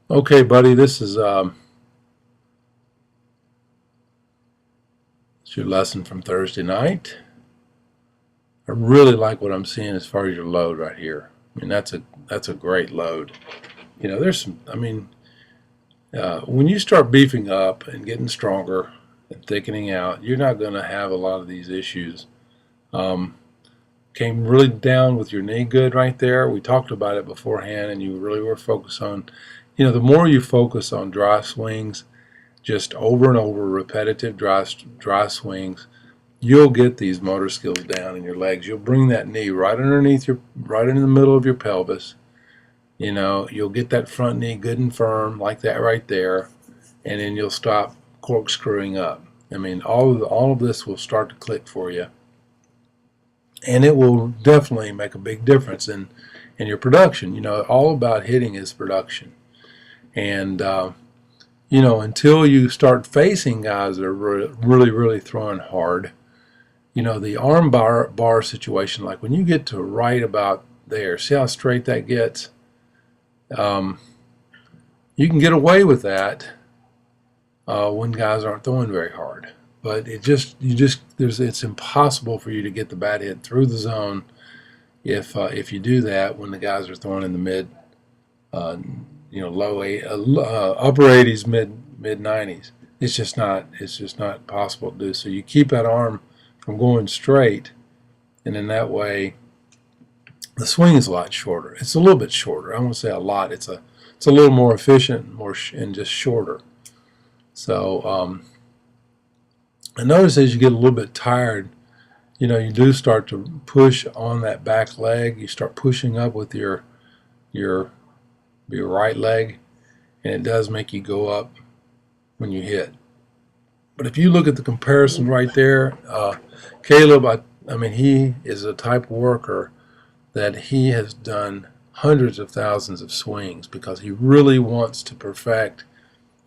Okay, buddy, this is it's your lesson from Thursday night. I really like what I'm seeing as far as your load right here. I mean, that's a great load. There's some. When you start beefing up and getting stronger and thickening out, you're not going to have a lot of these issues. Um, Came really down with your knee good right there. We talked about it beforehand, and you really were focused on. The more you focus on dry swings, just over and over, repetitive dry swings, you'll get these motor skills down in your legs. You'll bring that knee right in the middle of your pelvis. You'll get that front knee good and firm like that right there, and then you'll stop corkscrewing up. I mean, all of this will start to click for you, and it will definitely make a big difference in your production. All about hitting is production, and until you start facing guys that are really throwing hard, the arm bar situation, like when you get to right about there, see how straight that gets? Um, you can get away with that when guys aren't throwing very hard. But it's impossible for you to get the bat hit through the zone if you do that when the guys are throwing in the mid, upper 80s, mid 90s. It's just not possible to do. So you keep that arm from going straight, and in that way, the swing is a lot shorter. It's a little bit shorter. I won't say a lot. It's a little more efficient, and just shorter. So I notice as you get a little bit tired, you do start to push on that back leg. You start pushing up with your right leg, and it does make you go up when you hit. But if you look at the comparison right there, Caleb, I mean, he is a type of worker that he has done hundreds of thousands of swings because he really wants to perfect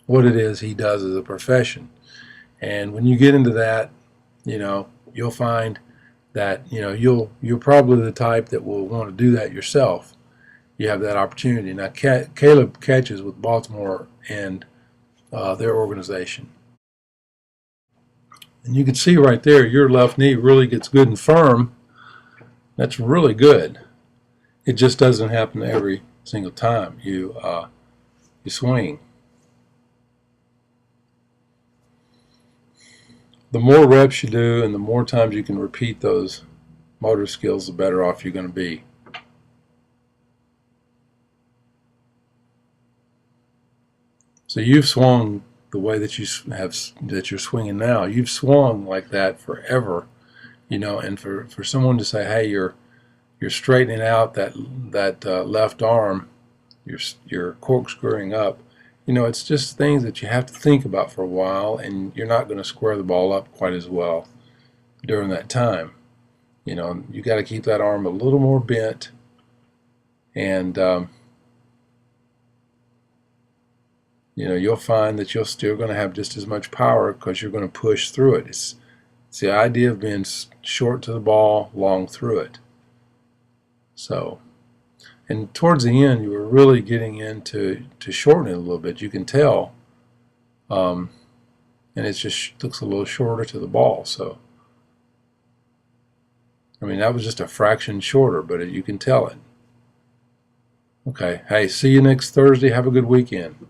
what it is he does as a profession. And when you get into that, you'll find that you're probably the type that will want to do that yourself. You have that opportunity. Now, Caleb catches with Baltimore and their organization. And you can see right there, your left knee really gets good and firm. That's really good. It just doesn't happen every single time you swing. The more reps you do and the more times you can repeat those motor skills, the better off you're going to be. So you've swung the way that you're swinging now. You've swung like that forever, and for someone to say, hey, you're straightening out that left arm, you're corkscrewing up. It's just things that you have to think about for a while, and you're not going to square the ball up quite as well during that time. You got to keep that arm a little more bent, and you'll find that you're still going to have just as much power because you're going to push through it. It's the idea of being short to the ball, long through it. So, and towards the end, you were really getting into shorten it a little bit. You can tell, and it just looks a little shorter to the ball. So, I mean, that was just a fraction shorter, but you can tell it. Okay, hey, see you next Thursday. Have a good weekend.